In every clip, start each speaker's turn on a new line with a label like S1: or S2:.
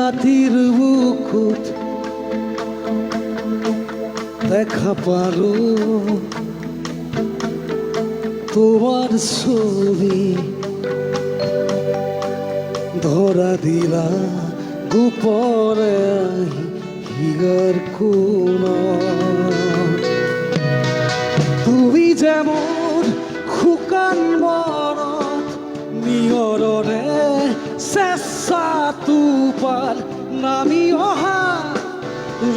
S1: রাতির বুকুত দেখা পারো তোমার ছবি ধরা দিলা গোপনে হিগার কোন তুমি যেমন শুকান মনত নিয়ৰৰে চেঁচা টোপাল নামি অহা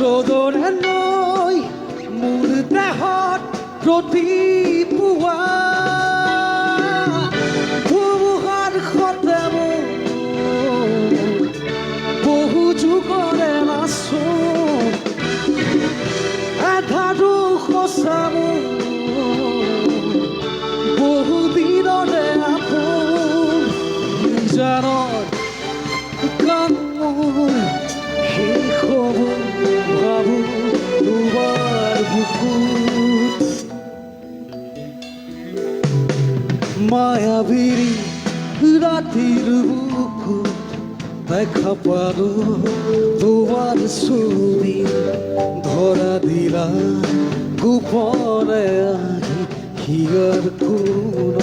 S1: ৰ'দৰে নৈ মোৰ দেহত প্ৰতিপুৱা ধুমুহাৰ সতে বহু যুগৰে নাচো আধাৰো সঁচা বহু দিনৰে আপোন জানত কাম মোৰ শেষ হ'ব ভাবো তোমাৰ বুকুত মায়াবী রাতির বুকুত দেখা পারো তোমার ছবি ধরা দিলা গোপনে হিগার কোন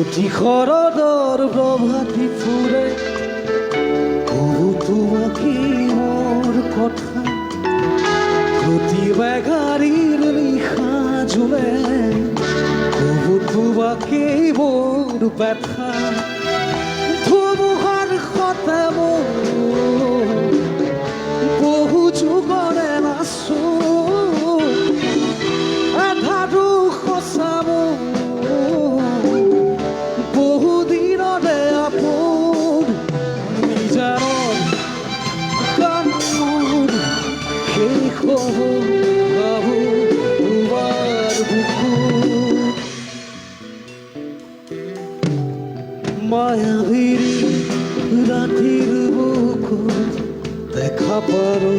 S1: প্রতি শরদর প্রভাতী ফুলে কবু তোমাকে মোর কথা প্রতি বেগারির লিখা জুলে কবু তোমাকে মোর ব্যথা ধুমুহার কথা বহু যুগরে নাচো আধাৰো সঁচা বহুদিনৰে আপোন নিজানৰ কাম মোৰ শেষ হ'ব ভাবো তোমাৰ বুকুত মায়াবী রাতির বুকুত দেখা পারো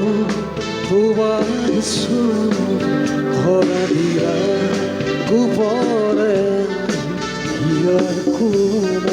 S1: তোমার ছবি ধরা দিলা গোপনে হিগার কোন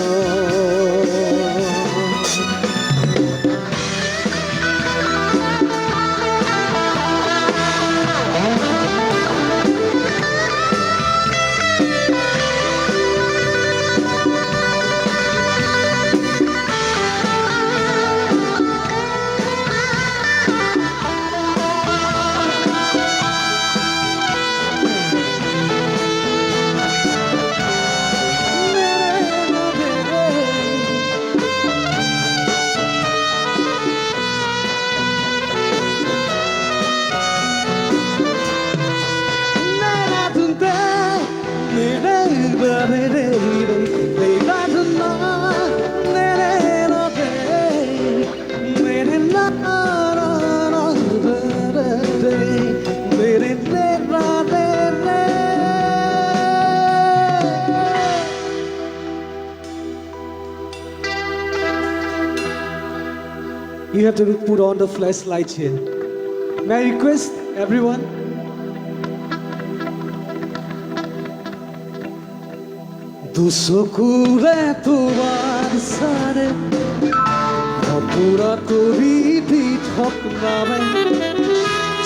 S1: You have to put on the flashlights here. May I request everyone? দুচকুৰে তোমাৰ চাৰে অপুৰা কৰি দি থকনামে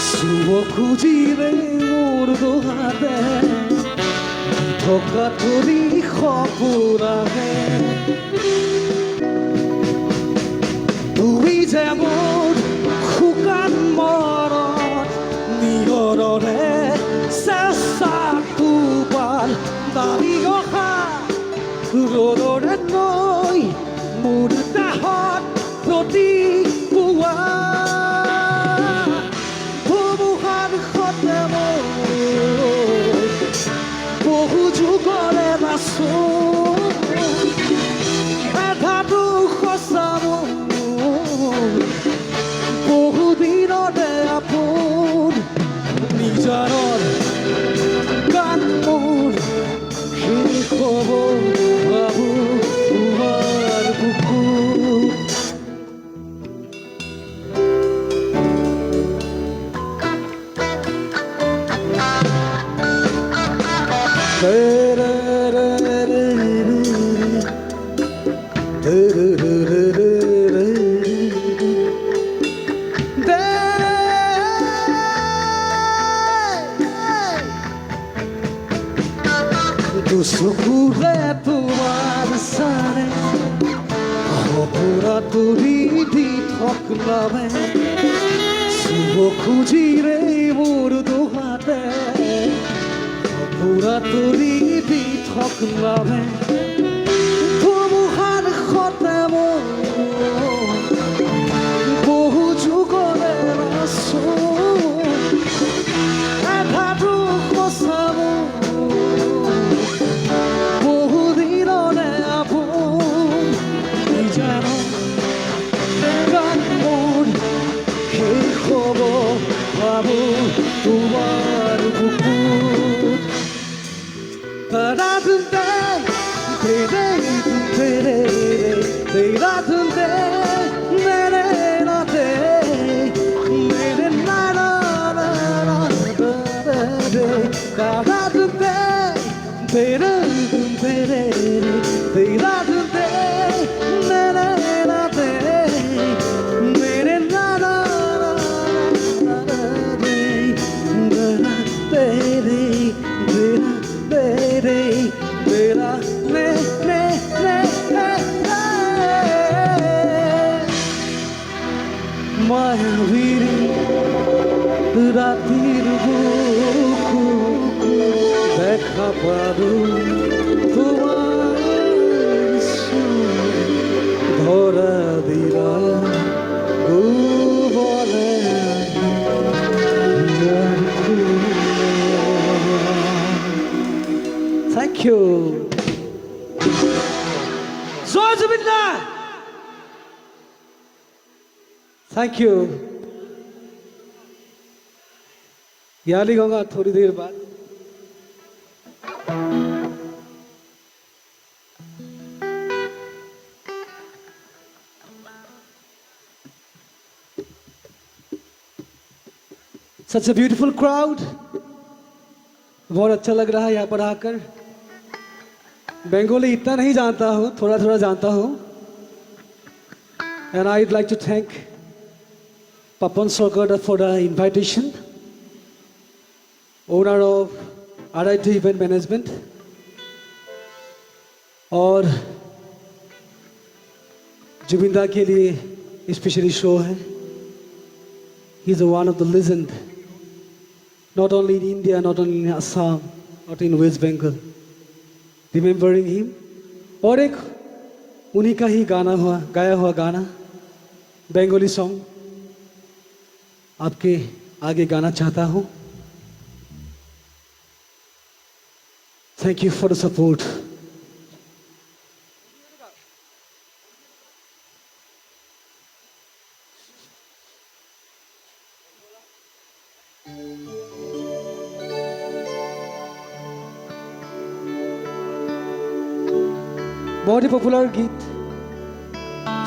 S1: চুব খুজিলে মোৰ দোহাতে থকা তৰি সপোনাহে তুই যেমন শুকান মরণ নিয়ৰৰে চেষ্টা দুবাৰ নামি অহা ৰ'দৰে নৈ মোৰ দেহত প্ৰতি পুৱা ধুমুহাৰ সতে মই বহু যুগৰে নাচো এধাটো সঁচা বহুদিনতে আপোন নিজৰৰ গান মোৰ শেষ হ'ব ভাবো তোমাৰ বুকুত চকুৰে তোমাৰ চাৰে সপোৰা তুলি দি থকলাবে চুব খুজিৰে মোৰ দুহাতে সপোৰা তুলি দি থকলাবে ধুমুহাৰ সতে মই বহু যুগৰে নাচো এধাটো সঁচা তোমার বুকুত রাধুন্দে তেরে তেরে রাধুন্দে মেরে নাতে মেরে না না না রে রাধুন্দে তেরে তেরে রাধুন্দে মেরে নাতে মেরে না না মায়াবীরি রাতির বুকু দেখা পারু তোমার ধরা দিলা বলে Thank you. Zorzubinlah. Thank you. याद लिखूंगा थोड़ी देर बाद Such a beautiful crowd. बहुत अच्छा लग रहा है यहाँ पर आकर बंगाली इतना नहीं जानता हूँ थोड़ा थोड़ा जानता हूँ and I'd like to thank Papan Sarkar for the invitation, owner of RIT Event Management और जुबिंदा के लिए स्पेशली शो है. He is one of the legend, not only in India, not only in Assam, not in West Bengal. Remembering him, और एक उन्हीं का ही गाया हुआ गाना बंगाली सॉन्ग आपके आगे गाना चाहता हूँ. Thank you for the support. बहुत ही पॉपुलर गीत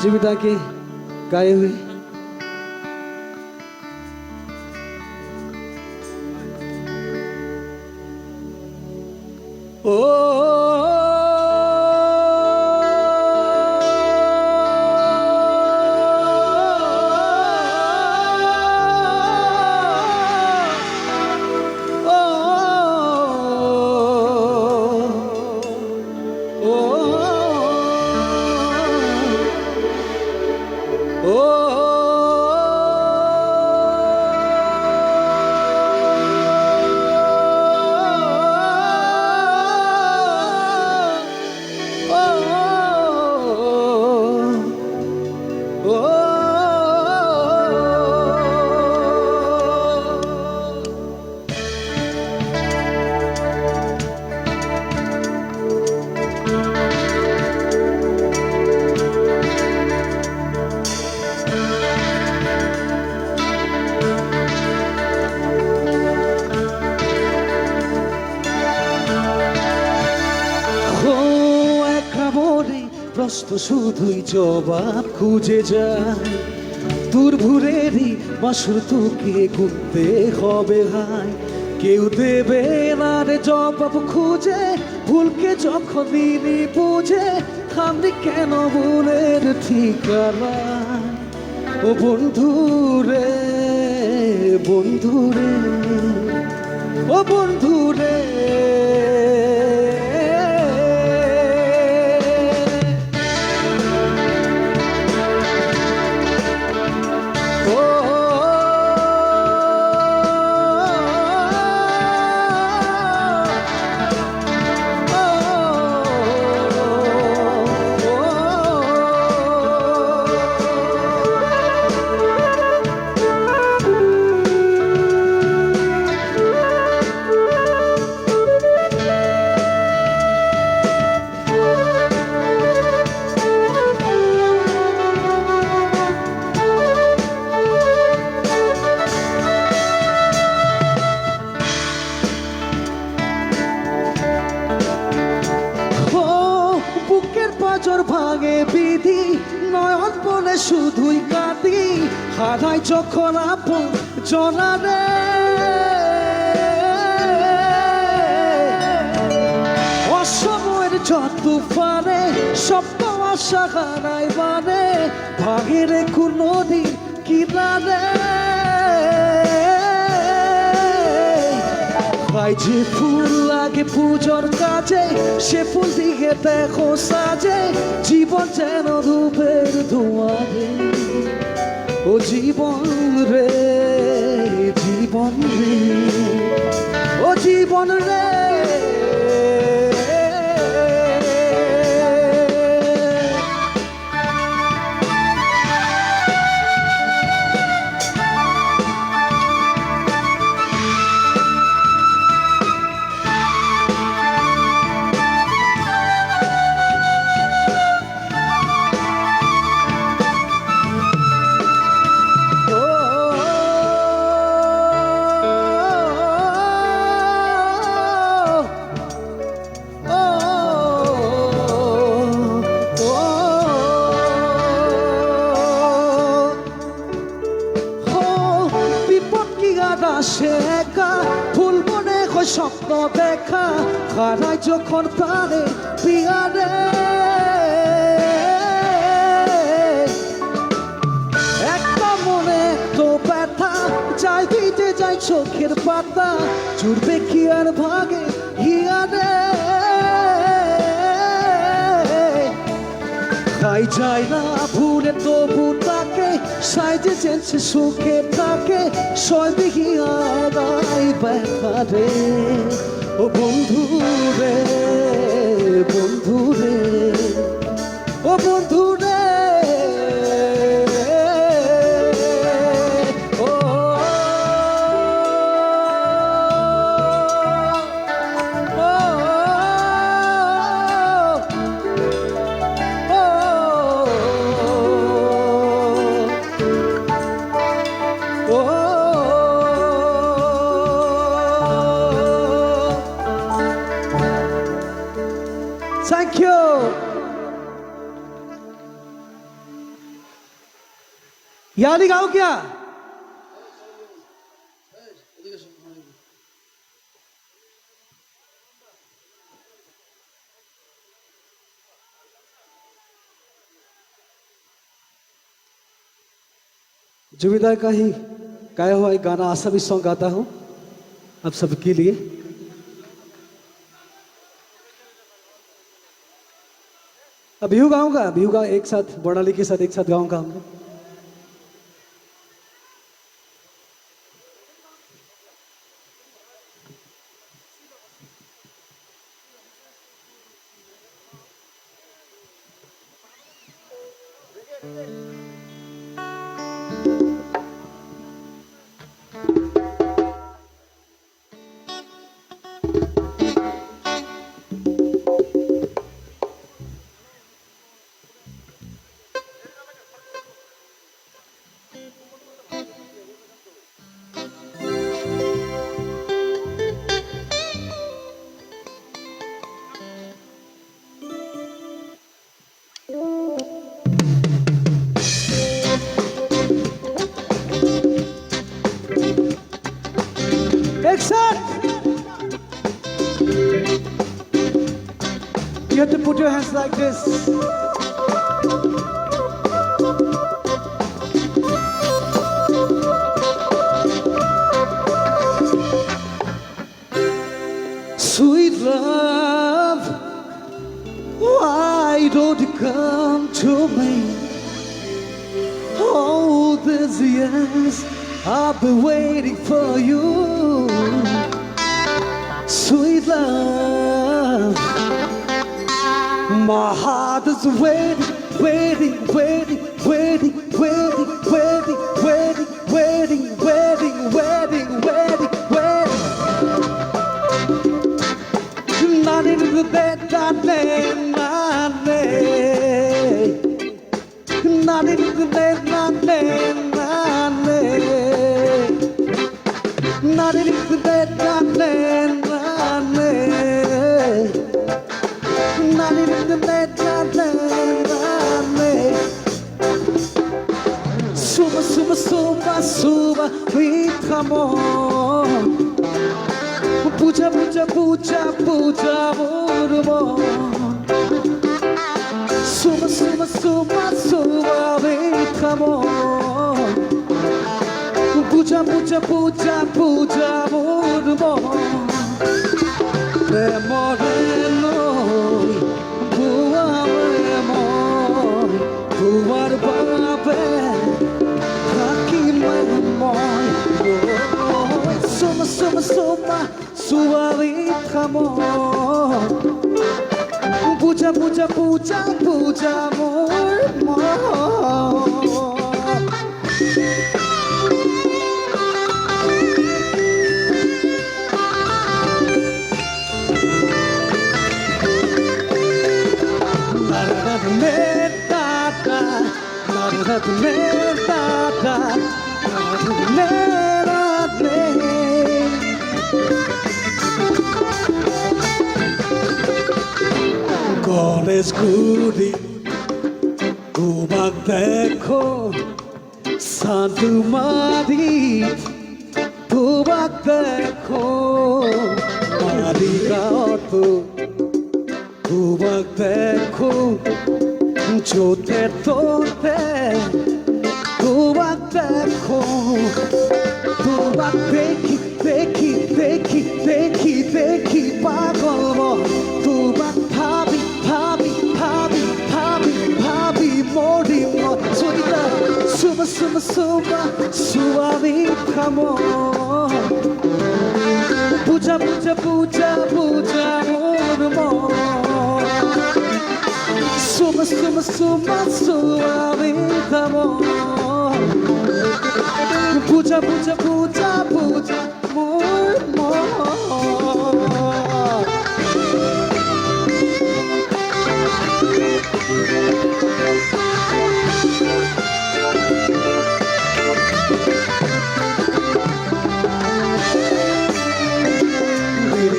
S1: जीविता के गाए हुए. Oh প্রশ্ন শুধুই জবাব খুঁজে যায়। দূর ভুরেরই বাসর তোকে ঘুরতে হবে হায়। কেউ দেবে না রে জবাব খুঁজে, ভুলকে যখন দিনি বুঝে থামনি কেন ভুলের ঠিকানা। ও বন্ধুরে, বন্ধুরে, ও বন্ধুরে। পাঁচর ভাঙে বিধি, নয়ন বলে শুধুই কাঁদি। হারাই যখন আপন জনারে, অসময়ের যত তুফানে স্বপ্ন আশা হারাই মানে। ভাঙের কোনো দিন কিনারে যে ফুল লাগে পুজোর কাজে, সে ফুল দিয়ে দেখো সাজে। জীবন যেন ধূপের ধোঁয়ারে, ও জীবন রে, জীবন রে, ও জীবন রে। সে একা ফুল মনে হয় স্বপ্ন দেখা, হারাই যখন পারে পিয়ারে। একটা মনে তো ব্যথা যাই দিতে যাই চোখের পাতা, জুড়বে কি আর ভাগে হিয়ারে। খাই যায় না ভুলে তবু তাকে, সাইজে চেনছে সুখে তাকে, সয়বিহি আদাই ব্যথারে। ও বন্ধু রে, বন্ধু রে, ও বন্ধু রে। Thank you. याद गाओ क्या? जुबिदार का ही गाया हुआ एक गाना आसामी सॉन्ग गाता हूँ आप सबके लिए। अब बिहू गाऊंगा, बिहू का एक साथ बर्णाली के साथ एक साथ गाऊंगा हम लोग। You have to put your hands like this. Sweet love, why don't you come to me? All these years I've been waiting for you. Sweet love, my heart is waiting, waiting, waiting, waiting, waiting, waiting, waiting, waiting, waiting, waiting, waiting, waiting. Not in the bed, not in my name. Not in the bed, not in my name. Not in the bed, not in my name. Not in the bed, not in my name. Suba, suba, suba, suba, with amor. Puja, puja, puja, puja, amor. Suba, suba, suba, suba, with amor. Puja, puja, puja, puja, amor. De moreno, tua amor, tua babe, aqui memória. Suma, suma, suma, sua vida, amor. Puja, puja, puja, puja, amor, amor. Gণেশ গুরি তোমাক দেখো সাধু মারি তোমাক দেখো মারি গাত তোমাক দেখো জোতে তোতে তোমাক দেখো তোমাক দেখি দেখি দেখি দেখি দেখি পাগল তোমাক ভাবি ভাবি ভাবি ভাবি ভাবি মরি মরিলা সুবা সুবা সুবা সুয়াবি খামো পূজা পূজা পূজা পূজা মোর মন Suma, suma, suma, suave amor. Puja, puja, puja, puja, more, more.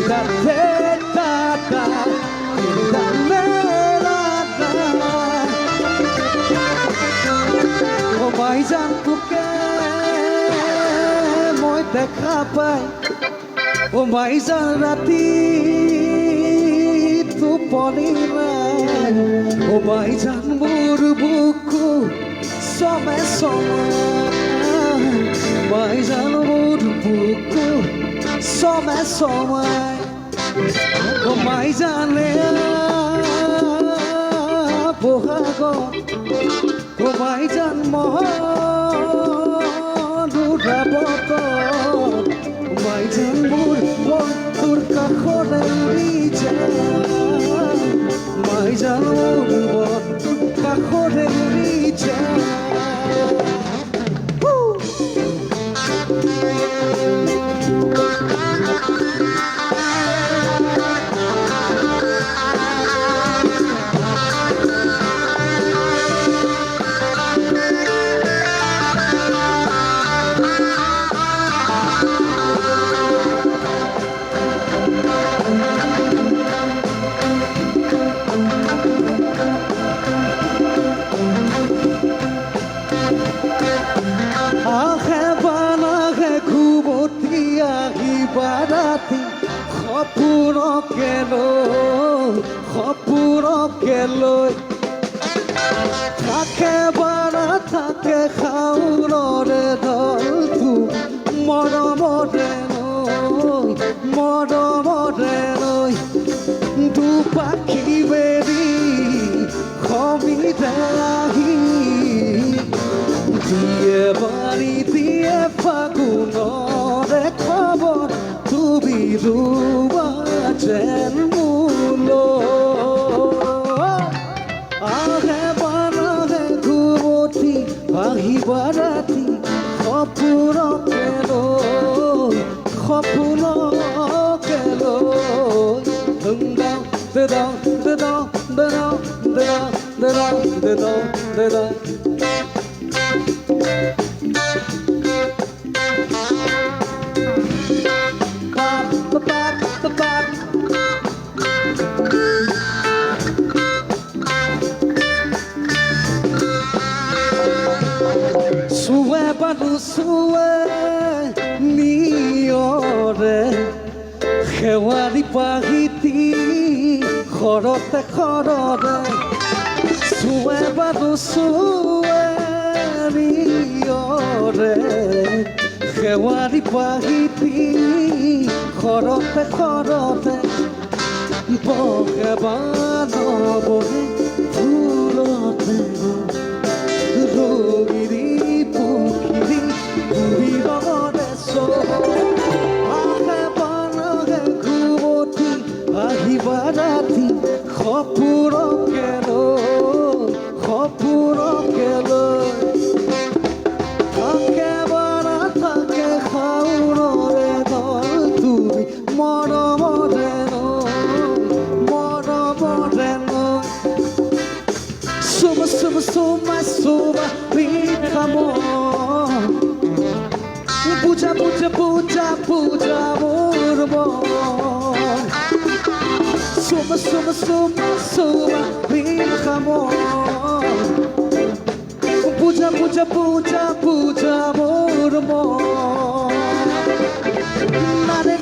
S1: Da da da da da. ভাইজান তোকে মই দেখা পাই ও ভাইজান রাতি টোপনি নাই ও ভাইজান মোৰ বুকু সমে সমে ভাইজান মোৰ বুকু সমে সমে ও ভাইজানে বহাগত ও ভাইজান মহানুরাবত ভাইজান মোৰ বন্ধুৰ কাষৰে উৰি যায় ভাইজান মোৰ বন্ধুৰ কাষৰে উৰি যায় সপোনকে লৈ থাকে বাৰা থাকে খাউৰৰে দলটো মৰমৰে লৈ দুপাখি বেৰি সমিতে আহি দিয়ে বাৰী দিয়ে ফাগুনৰে খবৰ তুমি ৰুবা যেন আহে বাৰাহে ঘুমতি আহিবা ৰাতি সপোনকে লৈ Sue banu sue niore Hewari pahiti khorote Sue banu sue niore Hewari pahiti khorote Bohe bano bohe fulote Rogiri pukiri Birone so Ahe banahe kumoti Ahiba rati Khopurake loi থাকে বারা থাকে খাউররে দল তুমি মরমরে Suma, big amor Puja, murmur Suma, big amor Puja, murmur Nare,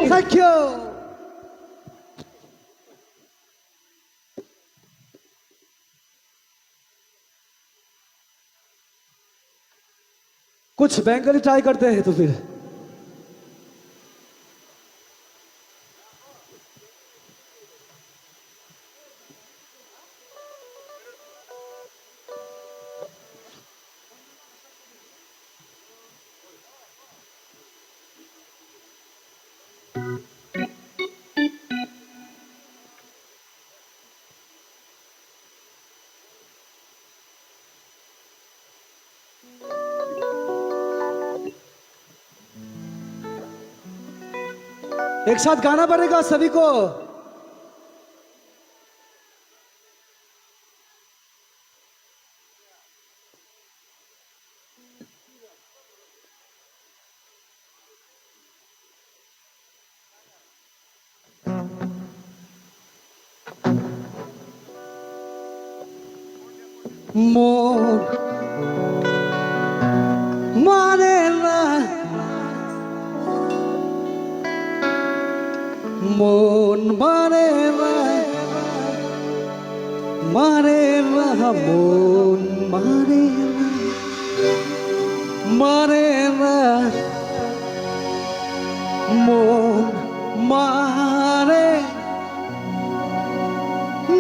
S1: Thank you. कुछ Bengali try करते हैं तो फिर एक साथ गाना पड़ेगा सभी को मोर माने ना মন মানে না মন মানে না মন মানে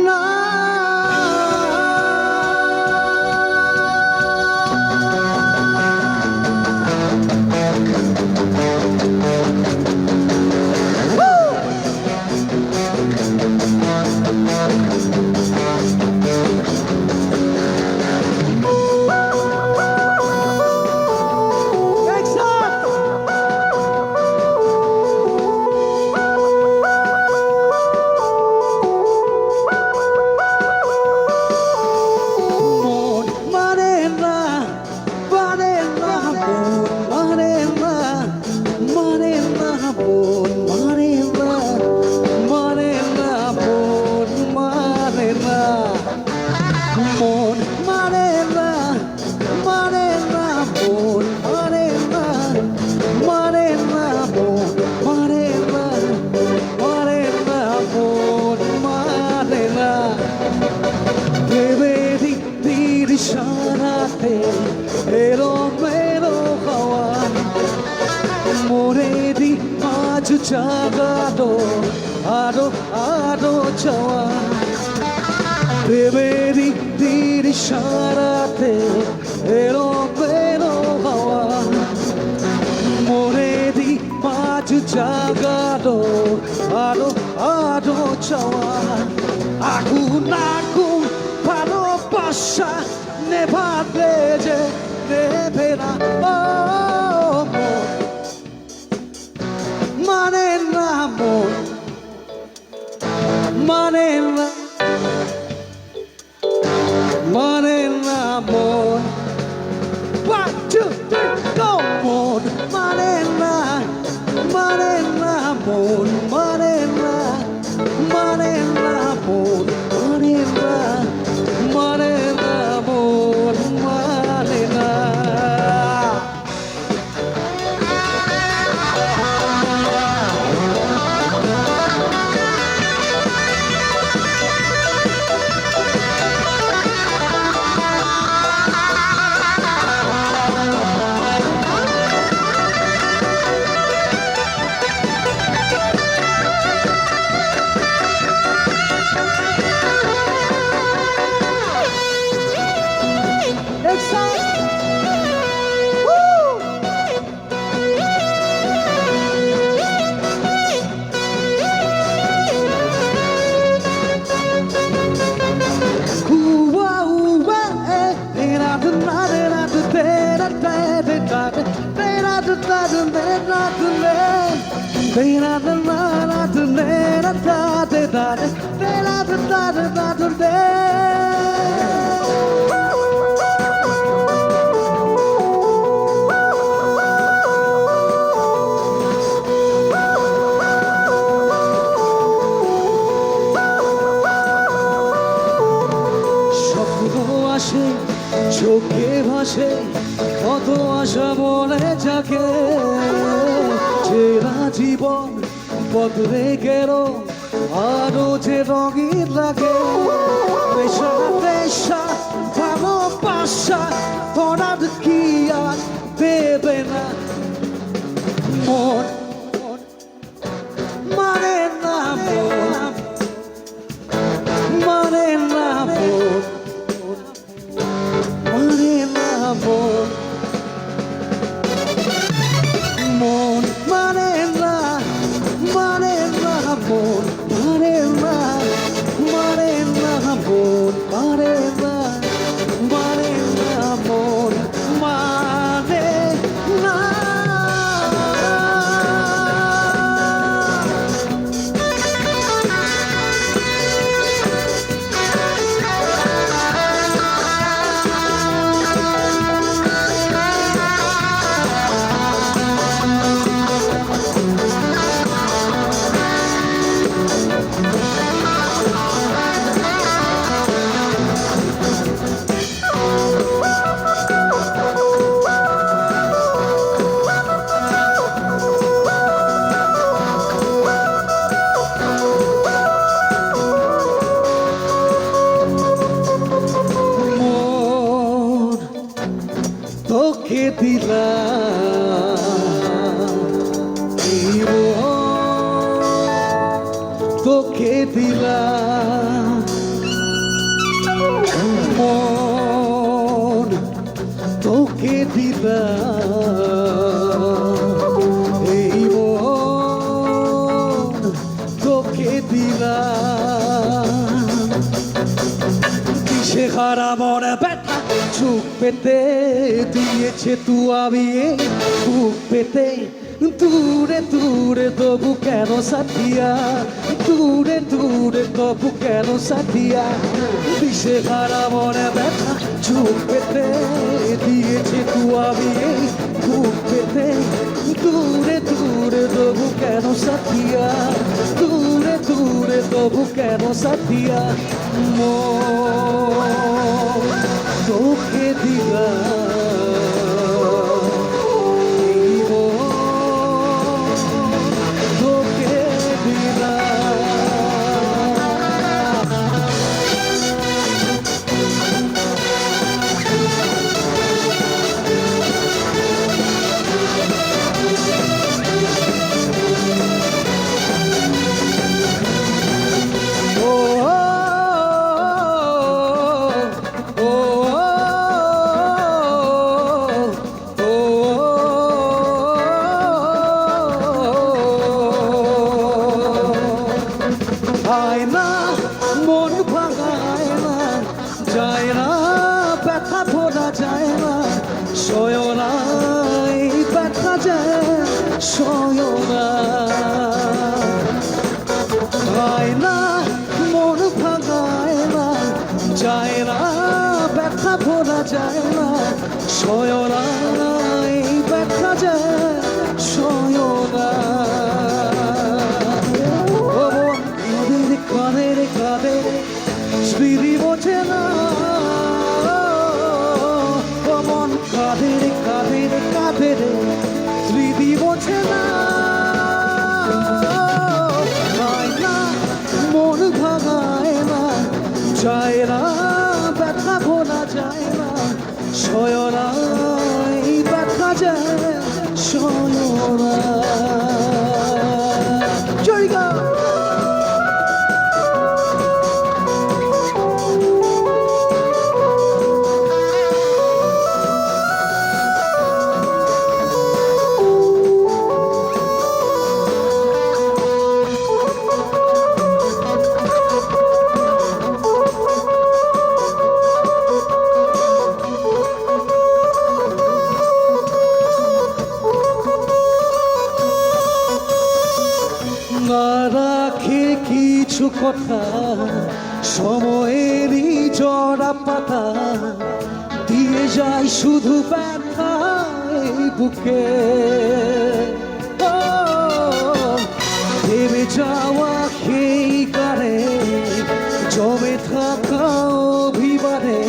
S1: না মন মানে না মানে না মন মানে না মানে না মন মানে না মানে না মন মানে না প্রেমেরই তীর সারাতে এলো মেলো হওয়া মোরেরই আজ জাগালো আরো আরো চাওয়া প্রেমেরই তীর সারাতে এলো মেলো হওয়া মোরেরই আজ জাগালো আরো আরো চাওয়া আগুন আগুন ভালোবাসা নেভালে যে নেবে না মানে না মন মানে না মানে না মন 1 2 3 go মন মানে না মানে না মন মানে না মানে না মন মানে না মানে না মন মানে না আসে চোখে ভাসে কত আশা মনে জাগে চেনা জীবন বদলে গেল আরো যে রঙিন লাগে পেশা পেশা ভালোবাসা তোরার কি আর দেবে না মন মানে না মন মানে না মন মানে না মন মন মানে না মানে না মন মানে না মানে না মন মানে না মানে না মন মানে না তোকে দিলাম তোকে দিলাম মন তোকে দিলাম এই মন তোকে দিলাম দিশে হারা মনে ব্যথা চুপ পেতে দিয়েছে তু আমি বুক পেতে দূরে দূরে তবু কেন সাথিয়া দূরে দূরে তবু কেন সাথিয়া দিশে হারা মনে ব্যথা চুপ পেতে দিয়েছে তু আমি বুক পেতে দূরে দূরে তবু কেন সাথিয়া দূরে দূরে তবু কেন সাথিয়া মন ব্যথা ভোলা যায় না সয়নাই ব্যথা যায় সয়না হয় না মন ভাঙায় না যায় না ব্যথা ভোলা যায় না সয়নাই ব্যথা যায় সয়না কাঁদের কাঁদের স্মৃতি বোঝে না মন কাঁদের কাঁদের কাঁদের স্মৃতি বোঝে না মন ভাঙায় না যায় না ব্যথা ভোলা যায় না সয়নাই ব্যথা যায় সয়না জয়গা রাখে কিছু কথা সময়েরই জড়া পাতা দিয়ে যায় শুধু ব্যথা এই বুকে ভেবে যাওয়া সেই কারে জমে থাকা অভিমানে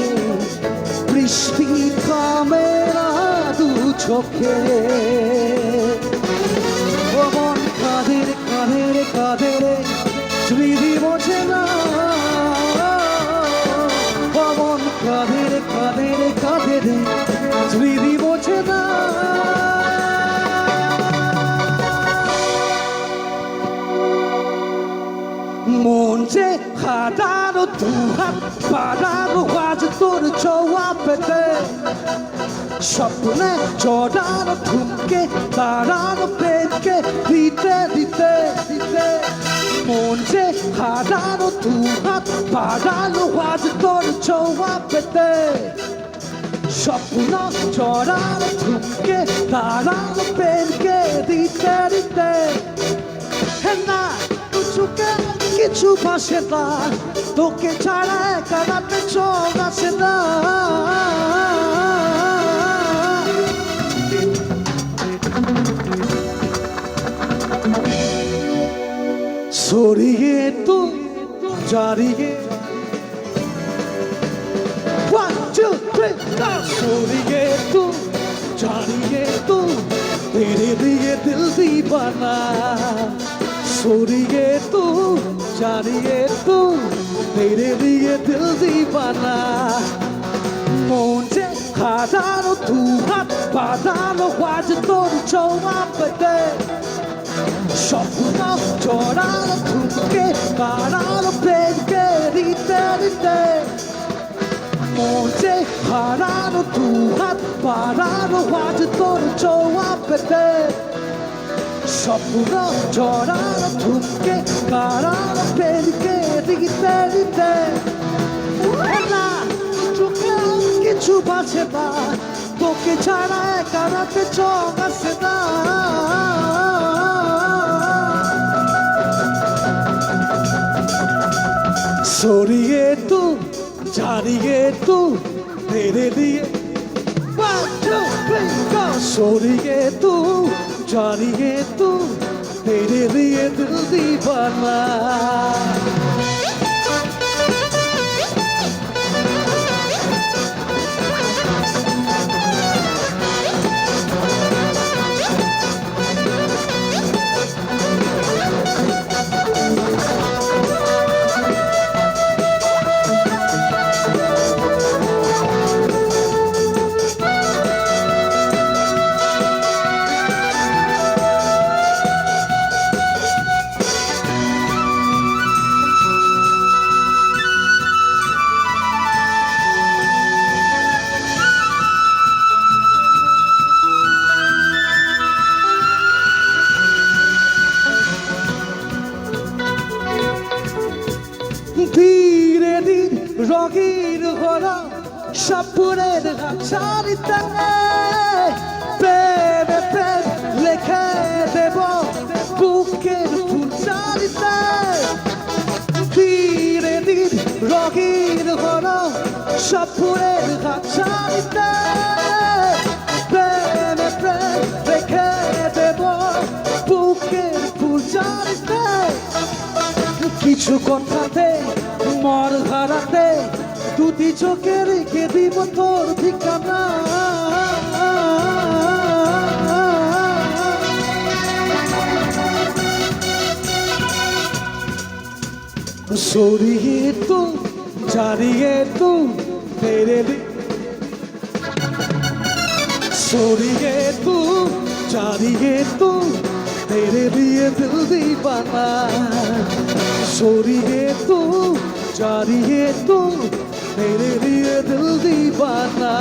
S1: বৃষ্টি থামে না দু চোখে মন কাঁদের কাঁদের কাঁদের স্মৃতি বোঝে না মন কাঁদের কাঁদের কাঁদের স্মৃতি বোঝে না মন যে হারানো দুহাত বাড়ানো আজ তোর ছোঁয়া পেতে স্বপ্নে জড়ানো ঠুমকে দাঁড়ানো প্রেমকে দিতে দিতে দিতে মন যে হারানো দুহাত বাড়ানো আজ তোর ছোঁয়া পেতে স্বপ্ন জড়ানো ঠুমকে দাঁড়ানো প্রেমকে দিতে দিতে না চুকে কিছু ভাসে না তোকে ছাড়া কানাতে চোখ আসে না সরিয়ে তো জারিয়ে 1 2 3 সরিয়ে তো জারিয়ে তো तेरे लिए दिल दीवाना सॉरी तू जानिए तू तेरे लिए दिल दीवाना मुझे हादानो तू हाथ बादानो आज तोर चौवा पे স্বপ্ন জড়ানো ঠুমকে কারানো প্রেমকে দিতে দিতে মনে হারানো দু হাত বাড়ানো আজ তোর ছোঁয়া পেতে স্বপ্ন জড়ানো ঠুমকে কারানো প্রেমকে দিতে দিতে না চোখে কিছু বাঁচে না তোকে ছাড়া কারাতে চোখ আসে না सॉरी तू जानिए तू तेरे लिए सॉरी तू जानिए तू तेरे लिए दिल दीवाना সাপুরের ছাড়িতে প্রেমে প্রেম লেখে দেব বুকের ফুল চারিতে ধীরে ধীরে রঙিন হলো সাপুরের ছাড়িতে প্রেমে প্রেম লেখে দেব বুকের ফুল চারিতে কিছু কথাতে মর ধারাতে দুটি চোখে রেখে দিব তোর ঠিকানা সরিয়ে তু ছাড়িয়ে তু তেরে সরিয়ে তু ছাড়িয়ে তু तेरे लिए दिल दीवाना सोरिए तू जारिए तू तेरे लिए दिल दीवाना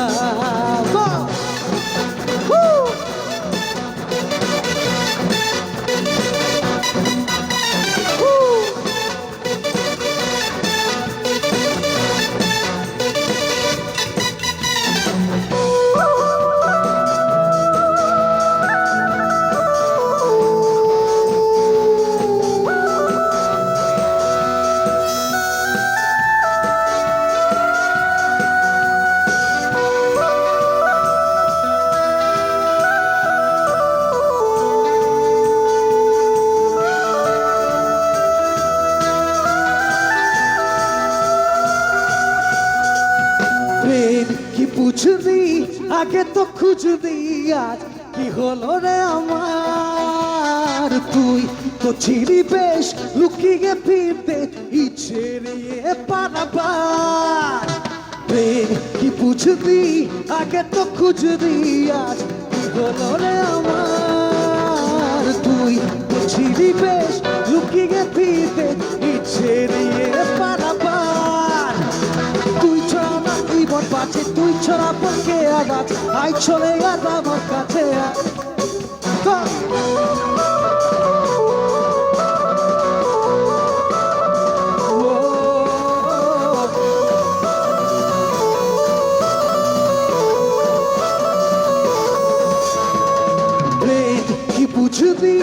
S1: কি পুছবি আগে তো খুঁজবি আজ কি হলো রে আমার তুই তো ছিলি বেশ লুকিয়ে ফিরতে ইচ্ছে নিয়ে পারাবার প্রেম কি পুছবি আগে তো খুঁজবি আজ কি হলো রে আমার তুই তো ছিলি বেশ লুকিয়ে ফিরতে ইচ্ছে নিয়ে পারাবার তুই ছাড়া না জীবন বাঁচে তুই ছাড়া পক্ষে আঘাত আই চলে আর আমার কাছে কি বুঝবি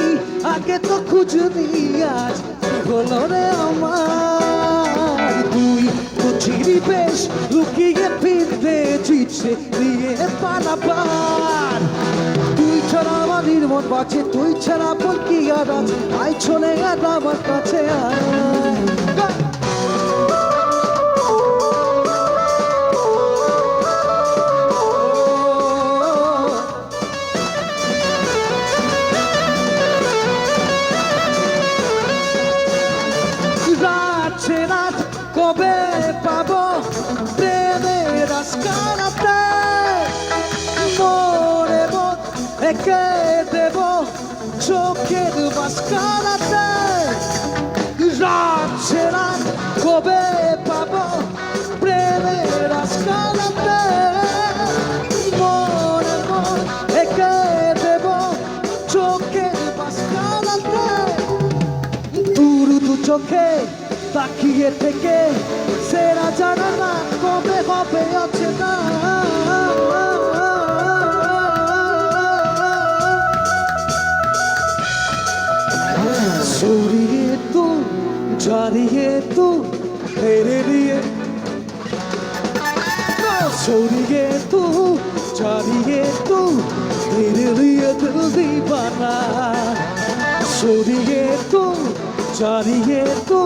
S1: আগে তো খুঁজবি আজ কি হলো রে আমার তুই তো ছিলি বেশ লুকিয়ে ফিরতে চিচ্ছে দিয়ে পারাবার তুই ছাড়া আমার নির্মল বাঁচে তুই ছাড়া বল কি আর আই চলে আর আমার কাছে রাত কবে পাবো প্রেমের আস্কারাতে মরে মন একে দেব চোখের মাস্কারাতে রাত কবে পাবো প্রেমের আস্কারাতে মরে মন একে দেব চোখের মাস্কারাতে দূর দু চোখে তাকিয়ে থেকে সেরা জানা না কবে হবে আছে না সরিয়ে তু জারিয়ে তু তেরে लिए সরিয়ে তু জারিয়ে তু तेरे लिए दिल दीवाना सौरिए तू जारिए तू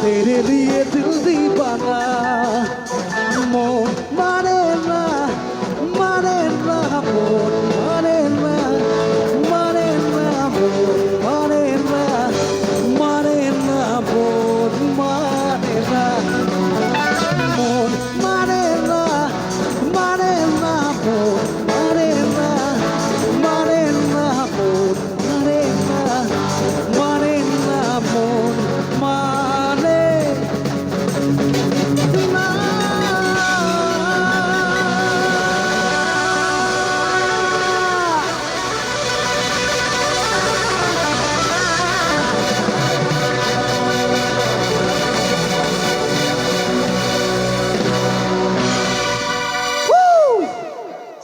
S1: तेरे लिए दिल दीवाना मोन माने ना मोन माने ना मोन माने ना मोन माने ना मोन माने ना मोन माने ना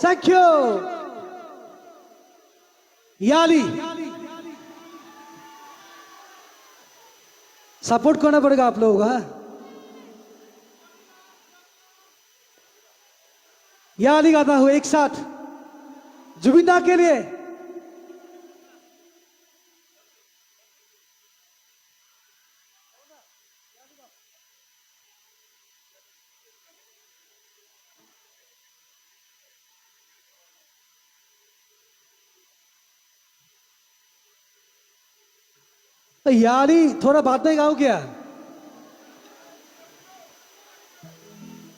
S1: Thank you. याली सपोर्ट करना पड़ेगा आप लोगों का. याली गाता हूँ एक साथ जुबिन दा के लिए. यारी थोड़ा बात नहीं गाओ क्या?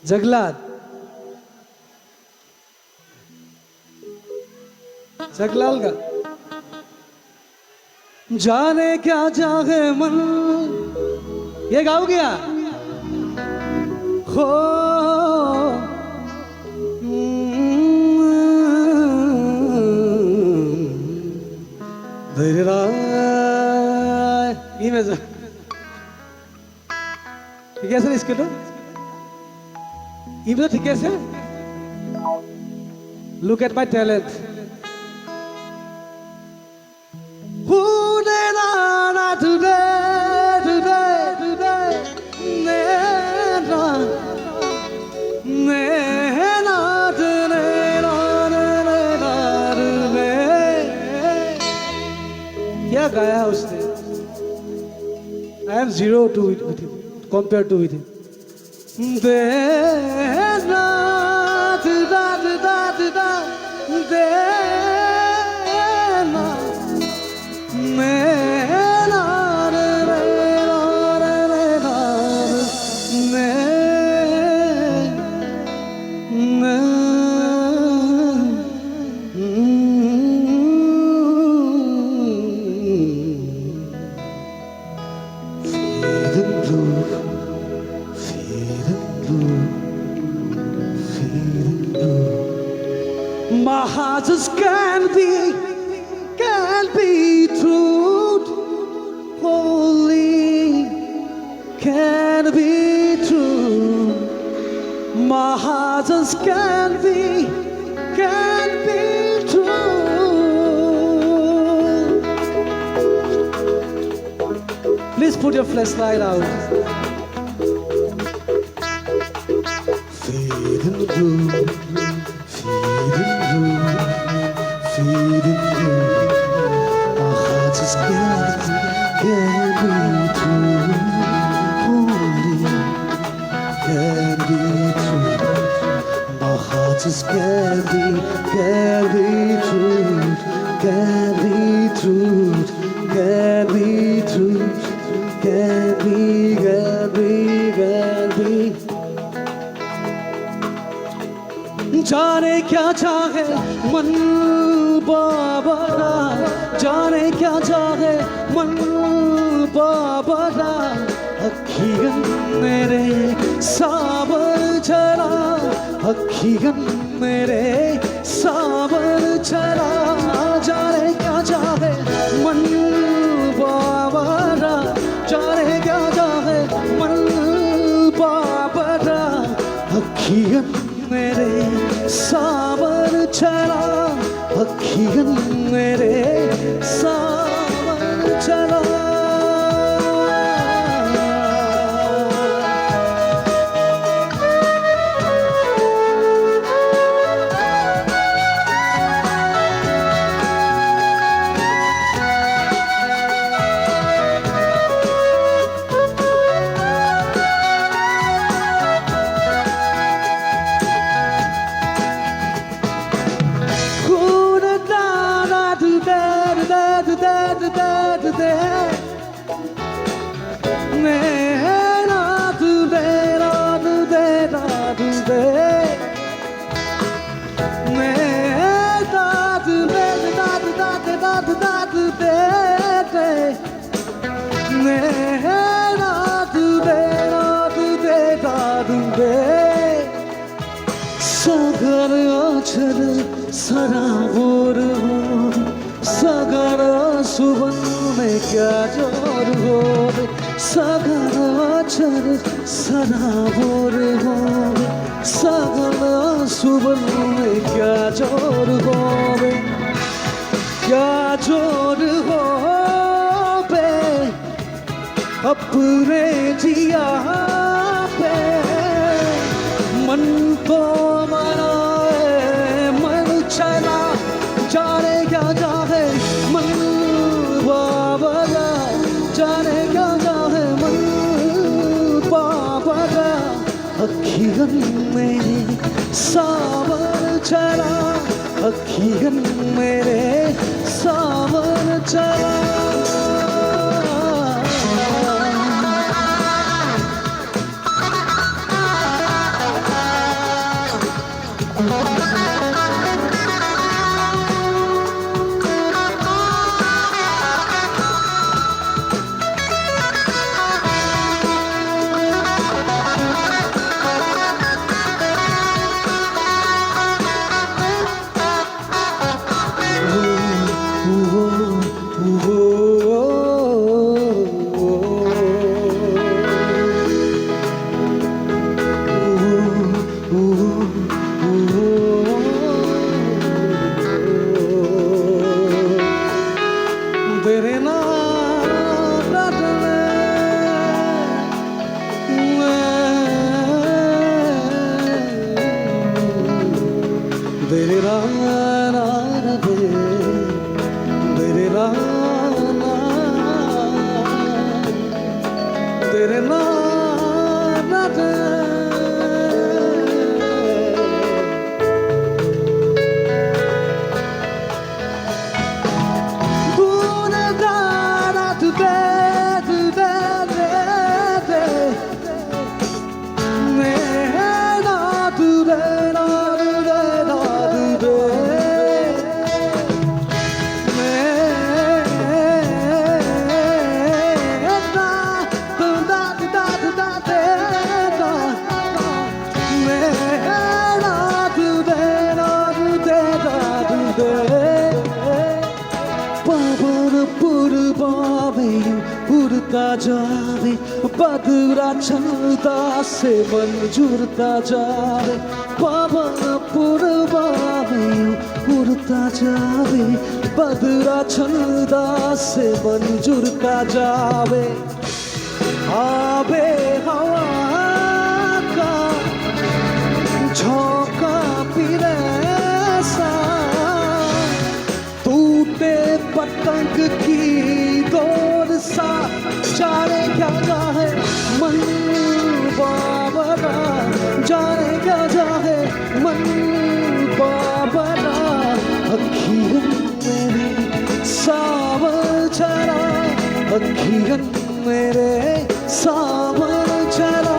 S1: जगलाल जगलाल का जाने क्या चाहे मन, ये गाओ क्या? हो ठीक है सर इसके लो ये ठीक है sir. Look at my talent. Who did I today, today, today? Nena, nena, क्या गाया उसने? I am zero to it with him. Compared to with him. Dena, da da da da da, dena, mena, re re re re re, me, my heart just can't be true, holy, can't be true. My heart just can't be true. Please put your flashlight out. Feeding blue. Feeding you, my heart just can't be true, holy, can't be true. My heart just can't be true, can't be true, can't be true, can't be. जाने क्या चाहे मन बाबरा, जाने क्या चाहे मन बाबरा, अखियन मेरे साबर चला, अखियन मेरे साबर चला. जाने क्या चाहे मन बाबरा, जाने क्या चाहे मन बाबरा, अखियन मेरे सावर चला, अखियन मेरे सावर चला. सागर अक्षर सराबोर हो, सागर सुबन में क्या जोर हो, सगल अक्षर सराबोर होवे सगल सुबह में क्या जोर होवे क्या जोर होवे अपने जिया पे मन को मनाए मन चला जाने क्या चाहे मन बाबा जाने क्या चाहे मन बाबा अखियन मेरे सावन चला अखियन मेरे सावन चला जावे बदरा चलता से मन जुड़ता जावे पवन पुरवावे उड़ता जावे बदरा चलता से मन जुड़ता जावे आवे हवा का झोंका फिरे सा टूटे पतंग की दौड़ सा जाने क्या चाहे मन बाबरा जाने क्या चाहे मन बाबरा अखियन मेरे सावन चला अखियन मेरे सावन चला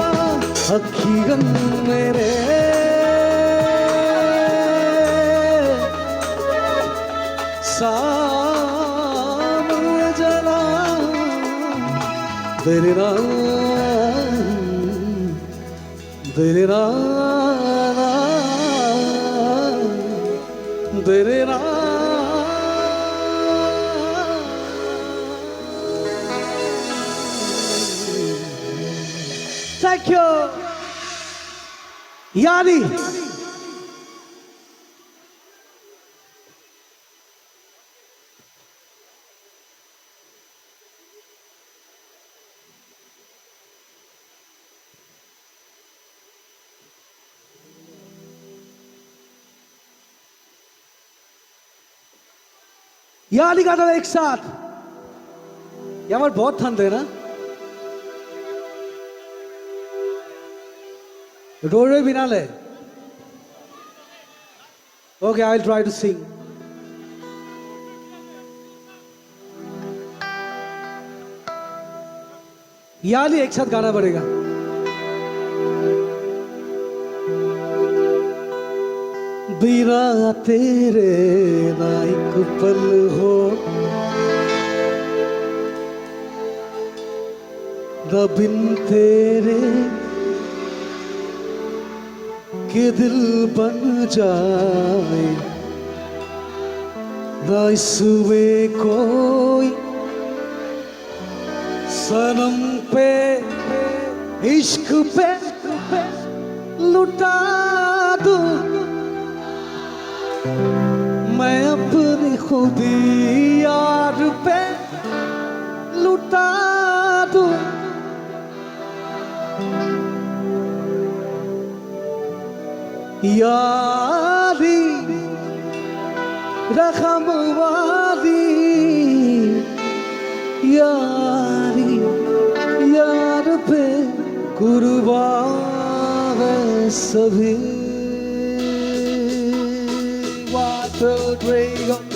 S1: अखियन मेरे सावन चला तेरे नाम तेरे नाम तेरे नाम Thank you यानी यानी गाता एक साथ ये हमारे बहुत ठंड है ना रोड बिना ले okay I will try to sing यानी एक साथ गाना पड़ेगा बिना तेरे ना एक पल हो न बिन तेरे के दिल बन जाए न इसमें कोई सनम पे इश्क पे लुटा दूं मैं अपनी खुदी यार पे लुटा दूं यारी रहम वाली यारी यार पे कुर्बान है सभी Water Dragon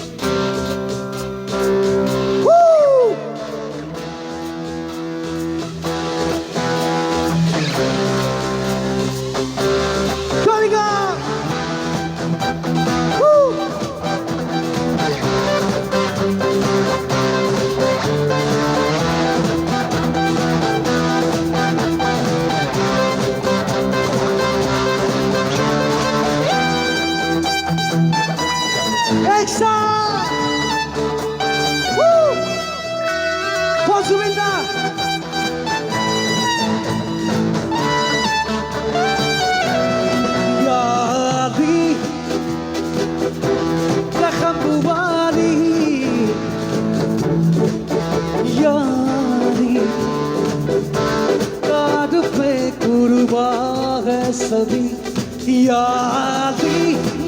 S1: सभी यारी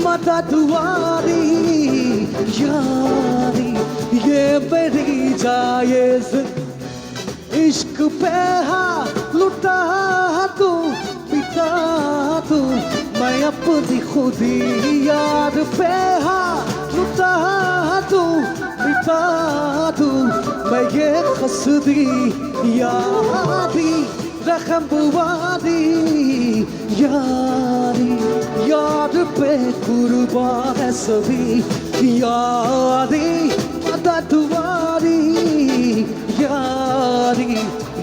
S1: मदद वाली यारी ये मेरी जायज़ इश्क पे हाँ लुटा दूं पिता दूं मैं अपनी खुदी यार पे हाँ लुटा दूं पिता दूं मैं ये खसदी यारी रहम वाली यारी यार पे कुर्बान है सभी यारी मदद वाली यारी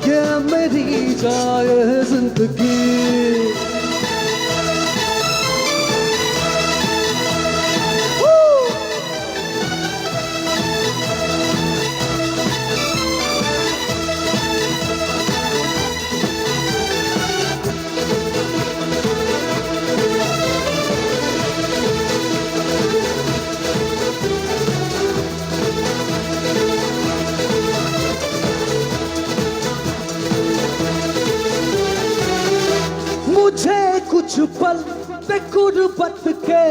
S1: ये मेरी जाए जिंदगी कुछ पल पे गुर्बत के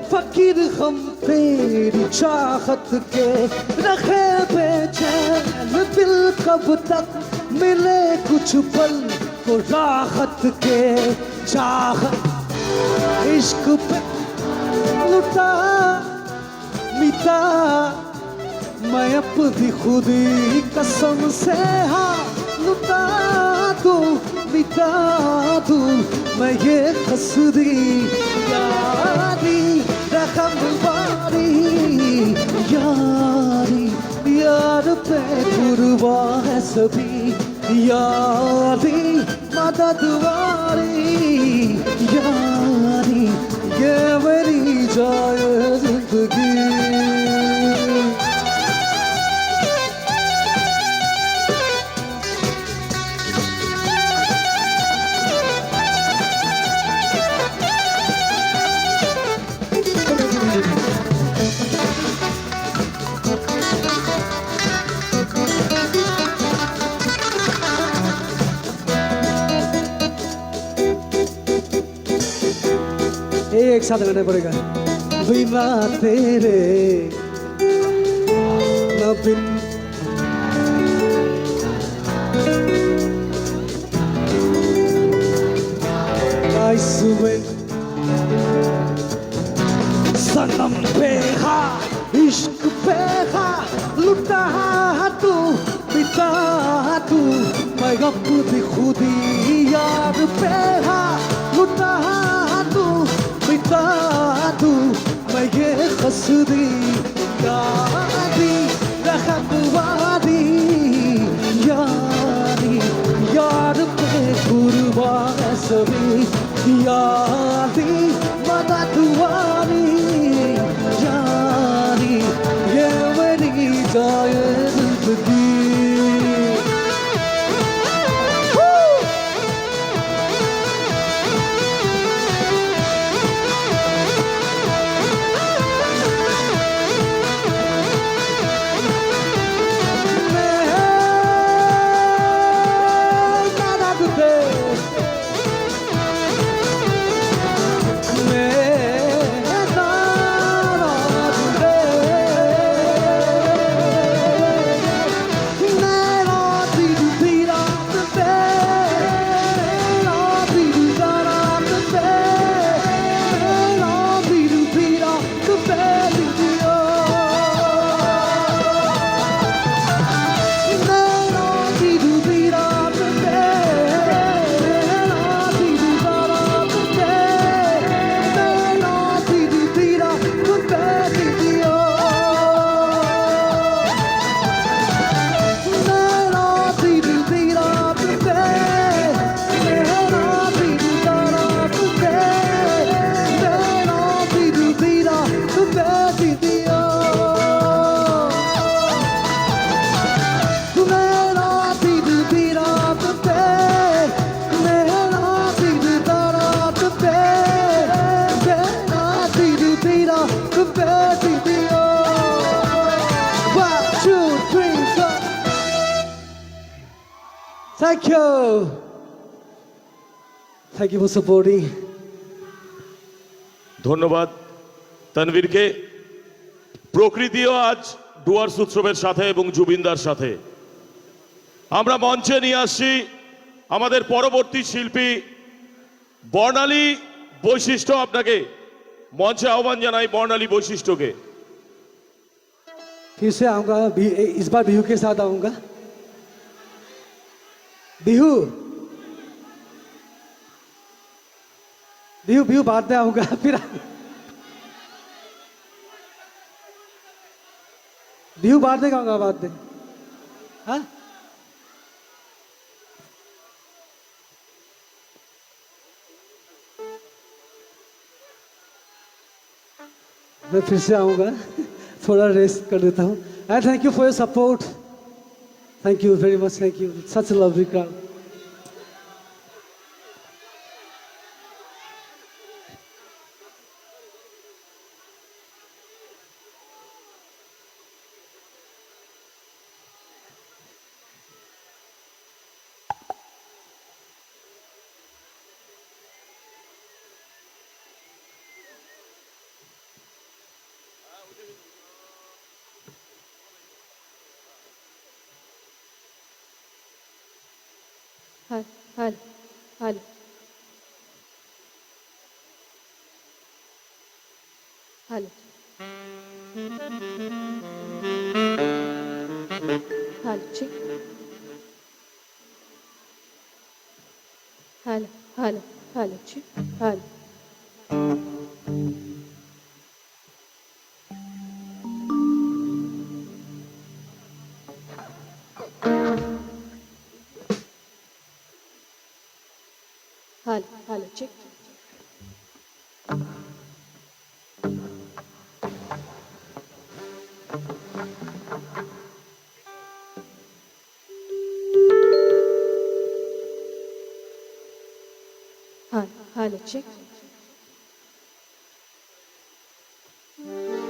S1: फकीर हम तेरी चाहत के रखे बेचैन दिल कब तक मिले कुछ पल को राहत के चाहत इश्क पे लुटा मिटा मैं अपनी खुदी कसम से हाँ लुटा दूं मिटा दूं मैं ये खसदी यारी रहम वाली यारी यार पे कुर्बान है सभी यारी मदद वाली यारी ये मेरी जाए जिंदगी एक साथ गाना पड़ेगा बिना तेरे न बिन सनम पे हाँ इश्क पे हाँ लुटा तू पिता तू मैं अपनी खुदी यार पे हाँ लुटा तू पिता तू मैं ये खसदी यारी रहम वाली यारी यार पे कुर्बान है सभी यारी मदद वाली यारी ये मेरी जाए जिंदगी birthday to you. 1, 2, 3, go. Thank you. Thank you for supporting.
S2: ধন্যবাদ তানভীরকে। প্রকৃতিও আজ ডুয়ার্স উৎসবের সাথে এবং জুবিনদার সাথে। আমরা মঞ্চে নিয়ে আসছি আমাদের পরবর্তী শিল্পী বর্ণালী বৈশিষ্ট্য। আপনাকে মঞ্চে আহ্বান জানাই বর্ণালী বৈশিষ্ট্যকে।
S1: फिर से आऊंगा इस बार बिहू के साथ आऊंगा। बिहू बिहू बिहू बाद में आऊंगा फिर बिहू बाद में गाऊंगा बाद में। हाँ मैं फिर से आऊंगा थोड़ा रेस्ट कर देता हूँ। And thank you for your support. Thank you very much. Thank you such a lovely crowd.
S3: Hal, hal, hal. Hal. Hal, check. Hal, hal, hal, check. Hal. Hal, hal, check. Hal, hal, check.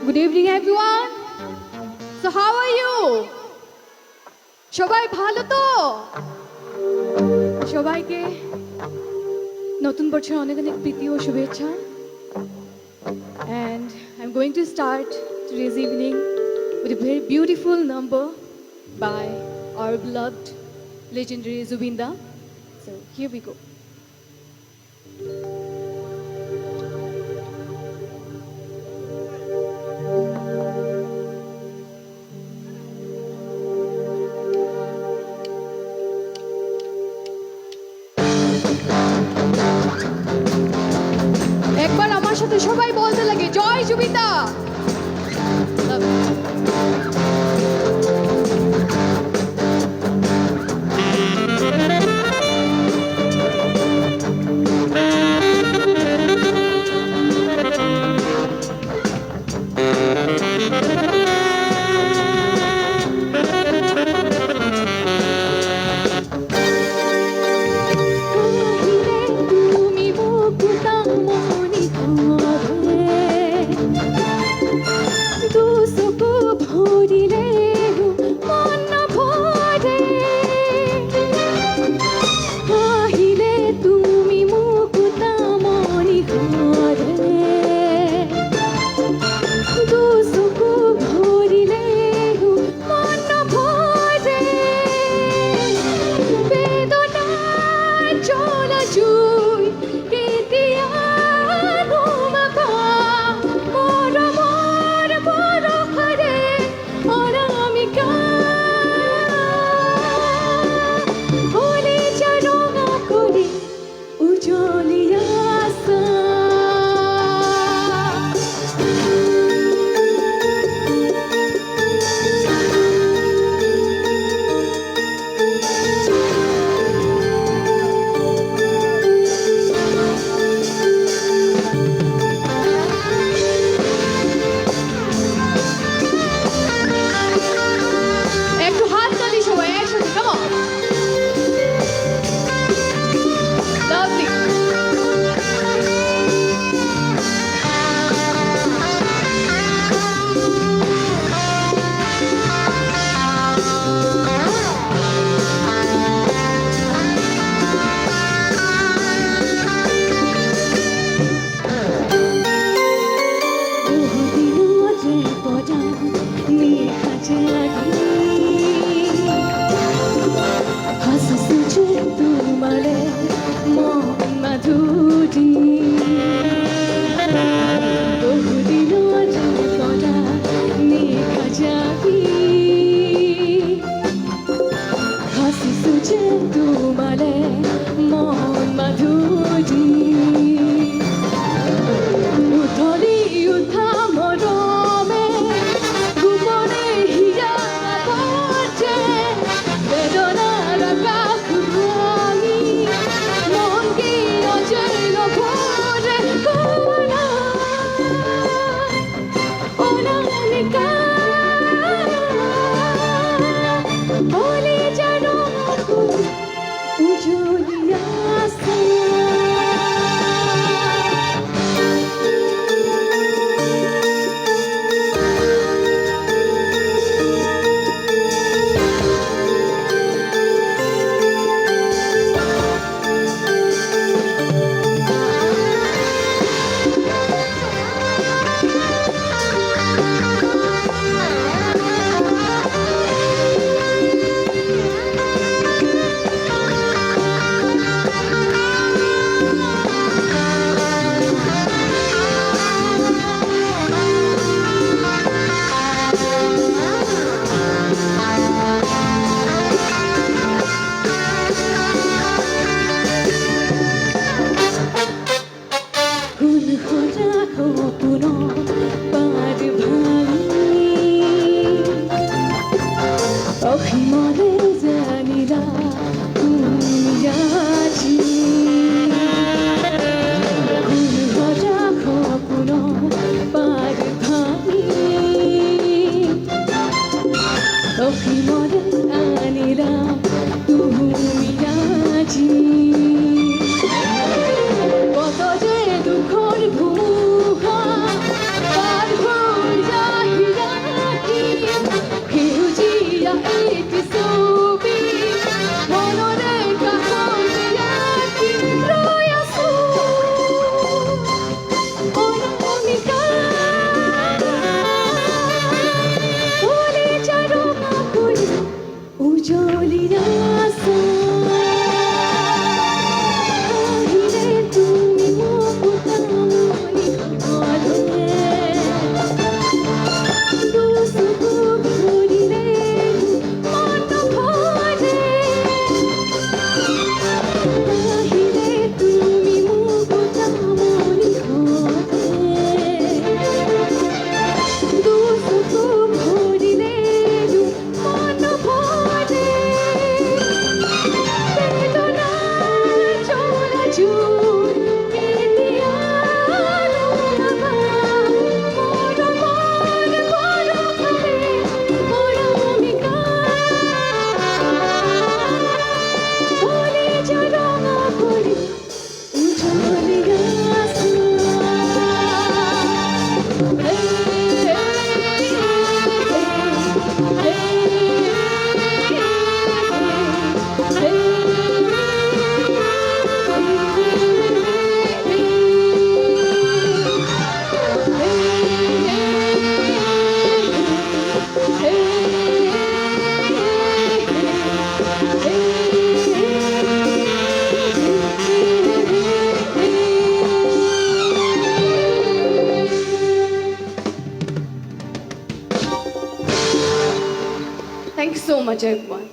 S3: Good evening, everyone. So, how are you? সবাই ভালো তো? সবাইকে নতুন বছর অনেক অনেক প্রীতি ও শুভেচ্ছা। And I'm going to start today's evening with a very beautiful number by our beloved legendary Zubinda. So here we go. একবার আমার সাথে সবাই বলতে লাগে জয় জুবিতা। তুমি মুকুতা মনি so much, everyone.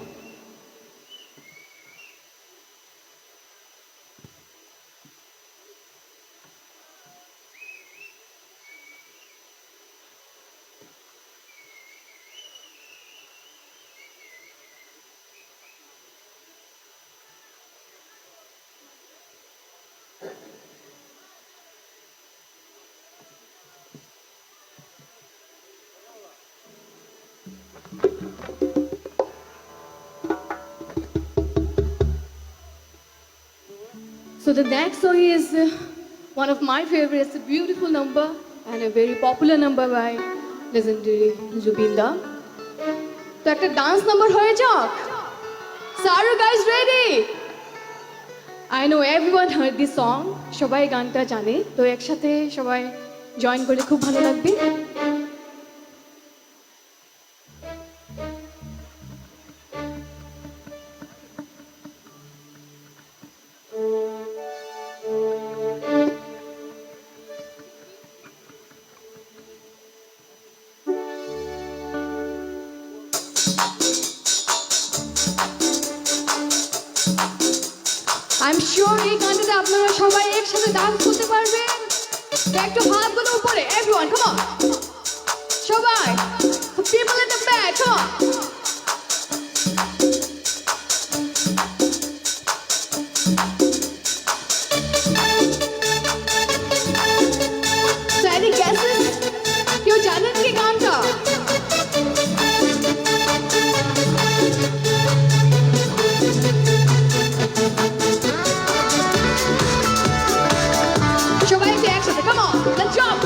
S3: So the next song is one of my favorites, a beautiful number and a very popular number by legendary Zubin Da. তো একটা ডান্স নাম্বার হয়ে যাক। So are you guys ready? I know everyone heard this song. সবাই গানটা জানে। তো একসাথে সবাই জয়েন করে খুব ভালো লাগবে। I'm sure এই গানটাতে আপনারা সবাই একসাথে ডান্স করতে পারবেন। তো একটু হাতগুলো উপরে, everyone, come on. সবাই, people in the back, come on. So any guesses? কেউ জানেন কি গানটা? সবাই একটু একসাথে, come on, let's jump.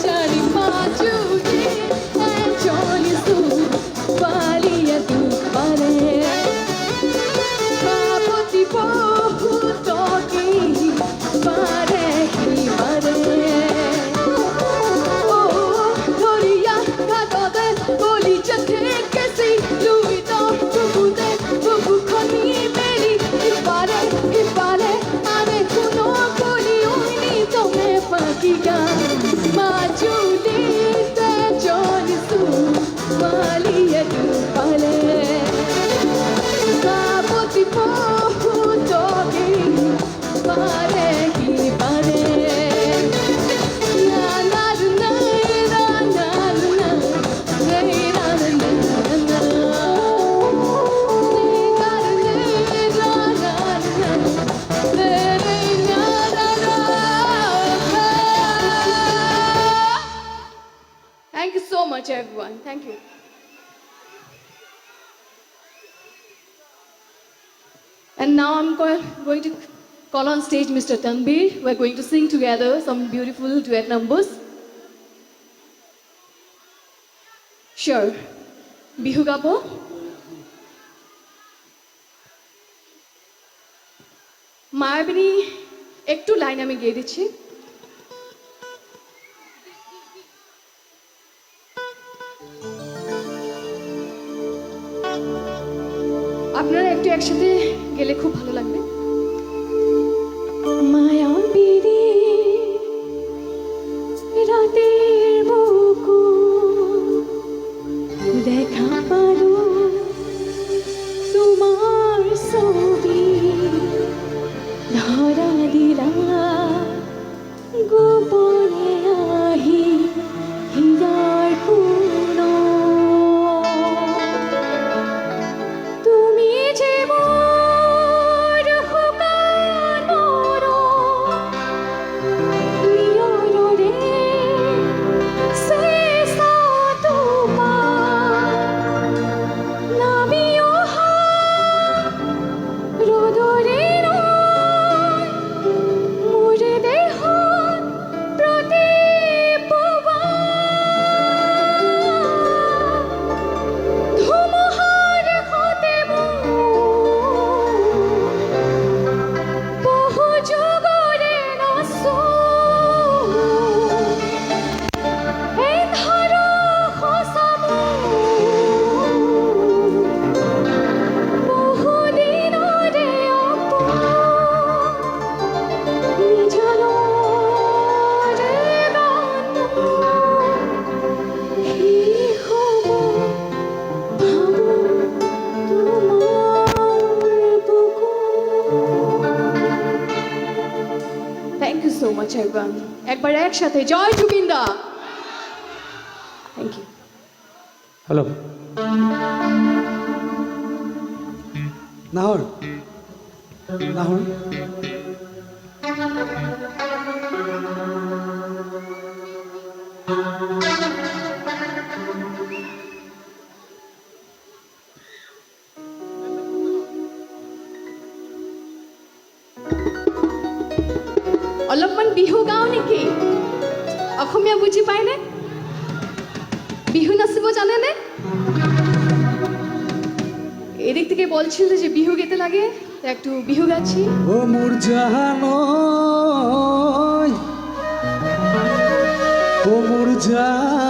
S3: Johnny Majude and Johnny Sue, Valia tu pare. Kapoti pohu toki pare hi pare. Oh, Gloria, Gadode, Oli Jathe kesi, Louis Tom, Bubude, Bubu Khoni meri, ipare, ane kuno koli uni tome pakiga. Majuli te Johnny Sue, Valia tu pare. Kapoti pohu toki pare hi pare. Na na na na na na re na na na na Thank you so much, everyone. Thank you. And now I'm going to call on stage Mr. Tanbir. We're going to sing together some beautiful duet numbers. Sure. Bihu gabo. মায়াবিনী একটু line আমি গেয়ে দিচ্ছি আপনারা একটু একসাথে গেলে খুব ভালো লাগবে মায়াবিনী রাতের বকুল দেখা পালো তোমার ছবি ধরা দিলা গোপনে আহি হিয়ার পূর্ণ তুমি যে মোর হুকার মরণ নিয়রে শেষা তোমার নামিও রোদরে মোরে দেহ প্রতি ধুমহার হতে বহু যুগরে নস এই ধর খসাম বহু দিনরে নিঝালো রে গান হি হব ভাবো তোমার বুকু thank you so much everyone একবার একসাথে জয় জুবিন্দা থ্যাংক ইউ
S1: হ্যালো নাহর নাহর
S3: অলপমান বিহু গাওঁ নেকি অসমীয়া বুজি পায়নে বিহু নাচিব জানেনে এদিক থেকে বলছিল যে বিহু গেতে লাগে তো একটু বিহু গাচ্ছি
S1: ও মোর জাহানই ও মোর জাহানই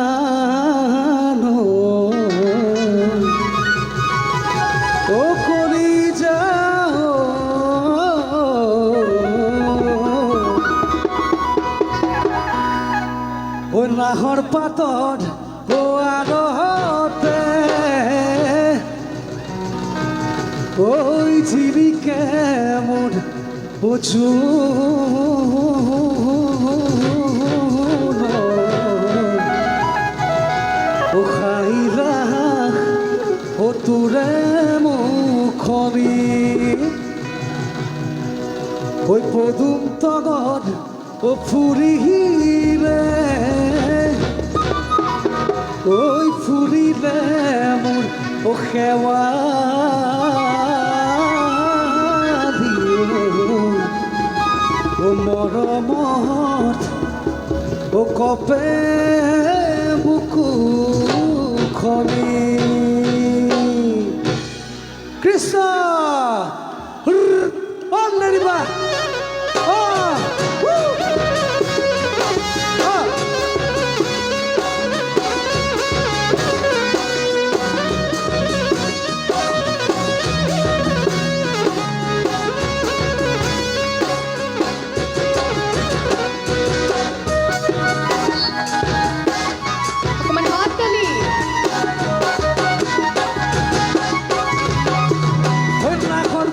S1: ও কলিজা ও নাহর পাতর ও আরহতে ওই জীবিকে মোর বুঝু ও খাইলা ও তোরে মুখরি ওই পদুম তগর ও ফুরিলে ওই ফুরিলে মোর ও খেওয়া ও মরমত ও কপে বুকু খনি কৃষ্ণ অন্যরিবা
S3: Come on, Hatali.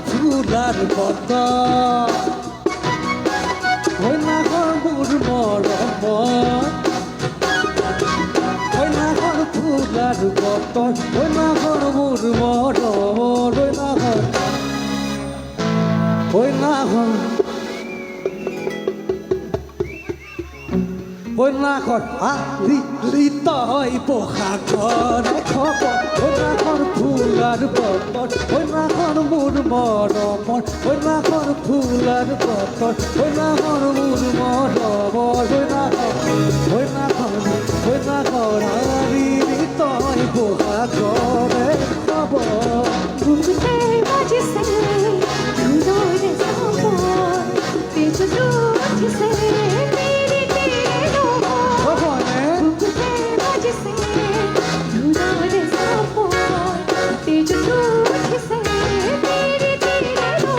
S1: ফুলার কত ওই না ঘর বুর মরম ওই না ঘর ফুলার কত ওই না ঘর বুর মরম ওই না ঘর ওই না ঘর লিতই পোখা ঘরে খবর ওই না ঘর ফুলার বতর ওই না ঘর মুর মরম ওই না ঘর ফুলার বতর ওই না ঘর মুর মরম ওই না ঘর আরি লিতই পোখা ঘরে খবর
S4: ঘুমতে বাজছে ধুলোর সাপর পেছু উঠছে মেরে তেরো ঘুমতে বাজছে ধুলোর সাপর পেছু উঠছে মেরে তেরো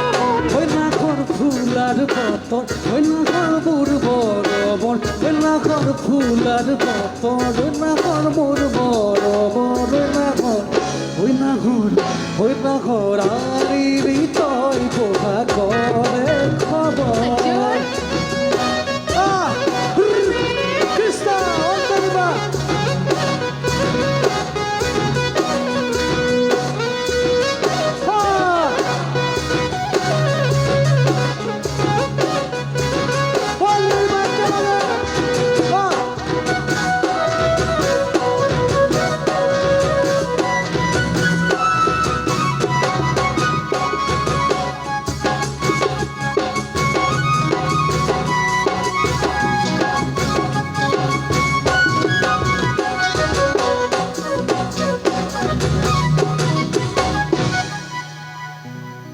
S1: ওই না ঘর ফুলার বতর ওই না ঘর মুর মরম ওই না ঘর ফুলার বতর ওই না ঘর মুর মরম ওই না ঘর আরি হৃদয় পোহা করে খবর Krishna অন্তরিবা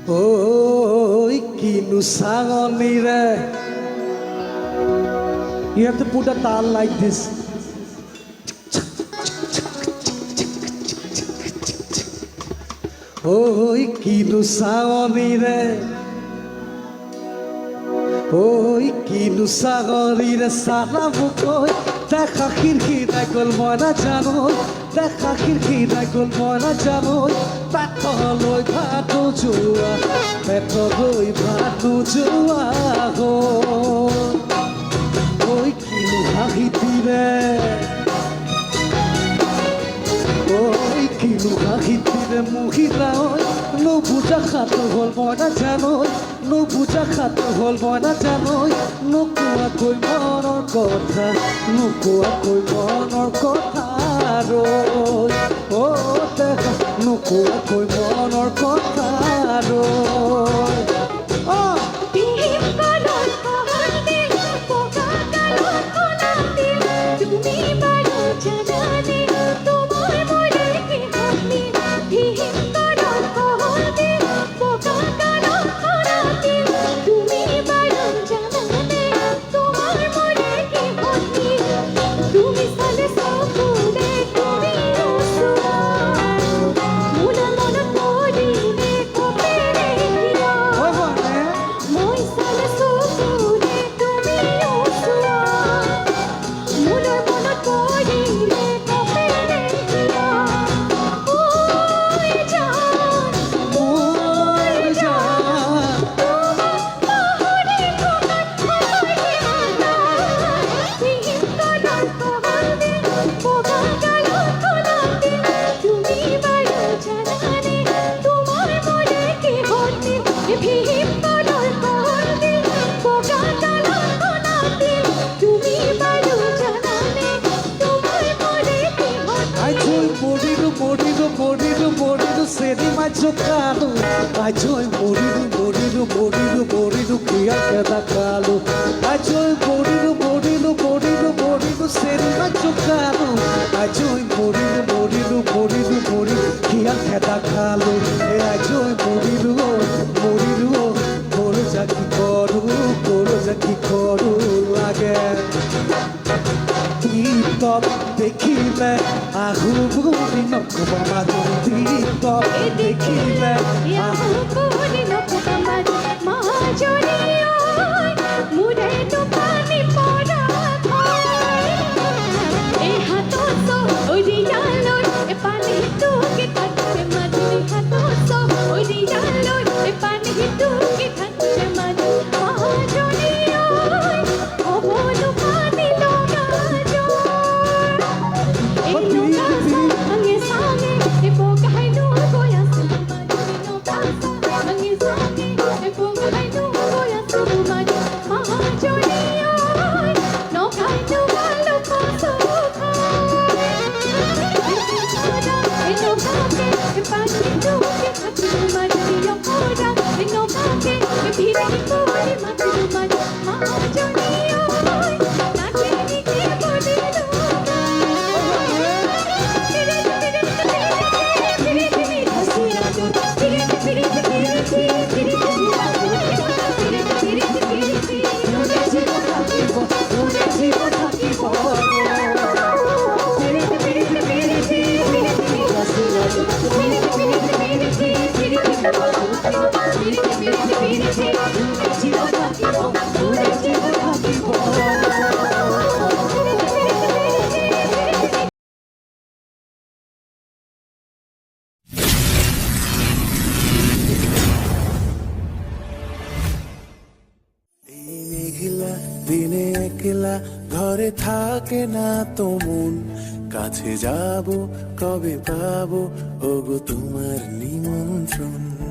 S1: Oi, kinu sangonire. You have to put a tal like this. Oi, kinu sangonire. Oi, kinu sangonire sana bukoi. দেখা খিড়কিটা গোল ময়না জানোই দেখা খিড়কিটা গোল ময়না জানোই পেটলই ভাতু জুয়া পেটলই ভাতু জুয়া গো ওই কিনু হাঁহি দিলে ওই কিনু হাঁহি দিলে মহিলা ওই নুবুজা খাত হল ময়না জানোই নুবুজা খাত হল ময়না জানোই নুকুয়া কই মনৰ কথা নুকুয়া কই মনৰ কথা ৰৈ ও দেখা নুকুয়া কই মনৰ কথা ৰৈ
S4: ভীম কালর কহতে পোকা কালর কোনাতে তুমি বারো জানানে তোমার মনে কি হাতে ভীম কালর কহতে পোকা কালর কোনাতে তুমি বারো জানানে তোমার মনে কি হাতে তুমি সালে সাপুরে তুমি রসুয়া মুলা মন
S1: সেরিমা চোকালো আজই মরিরু মরিরু মরিরু মরিরু কিয়া কেদা কালো আজই মরিরু মরিরু মরিরু মরিরু সেরিমা চোকালো আজই মরিরু মরিরু মরিরু মরিরু কিয়া কেদা কালো এ আজই মরিরু মরিরু করো যা কি করো লাগে টিপটপ দেখিলে আহু বুড়ি নকবা মাধুরী টিপটপ দেখিলে আহু
S4: পুরি নকবা মাজনি মুরে তো পানি পড়া এ হাত তো ওরি জালো এ পানি তো কে থাকতে মাজনি হাত তো ওরি জালো এ পানি তো কে থাকতে মাজনি ও বলো পানি লগা জো এ লগা সঙ্গে সঙ্গে এ পোকা হাই নো গোয়া সুমানি নো পাসা সঙ্গে সঙ্গে এ পোকা হাই নো গোয়া সুমানি মাজনি নো খাই নো ভালো পাসো এ নো কাকে এ পানি তো কে থাকতে মাজনি ও কোরা এ নো কাকে এ ভিড়ে কোরি মাজনি মাজনি নাচে নিতে বলি
S5: এই মেঘলা দিনে একলা ঘরে থাকে না তো মন কাছে যাব কবে পাবো ওগো তোমার নিমন্ত্রণ